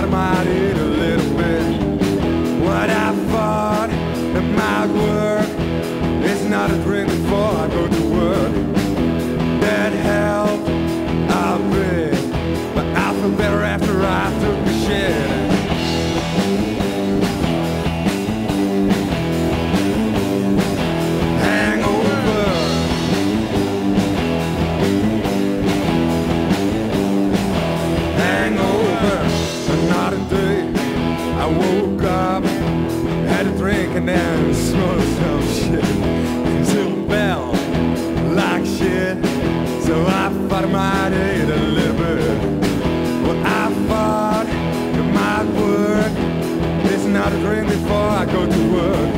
thought I might eat a little bit. What I thought that might work is not a drink before I go to work. That helped a bit, but I feel better after I took a shit. Hangover. Hangover. Another day I woke up, had a drink and then smoked some shit. Until the bell like shit, so I thought I might eat a little bit. Well, I thought it might work. It's not a drink before I go to work.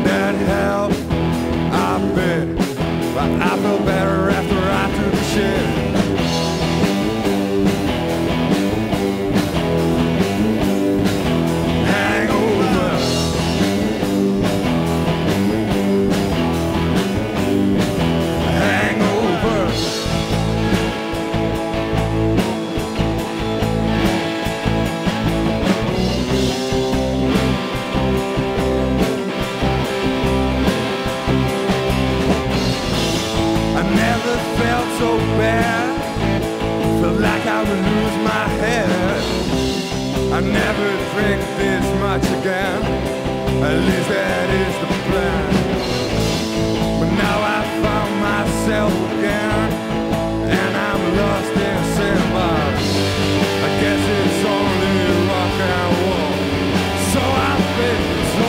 That helped a bit, but I feel better after I took a shit. Felt so bad, felt like I would lose my head. I never drink this much again, at least that is the plan. But now I found myself again, and I'm lost in sandbox. I guess it's only rock and roll, so I think so.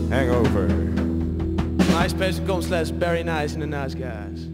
Hangover. MySpace.com/Barry Nice and the Nice Guys.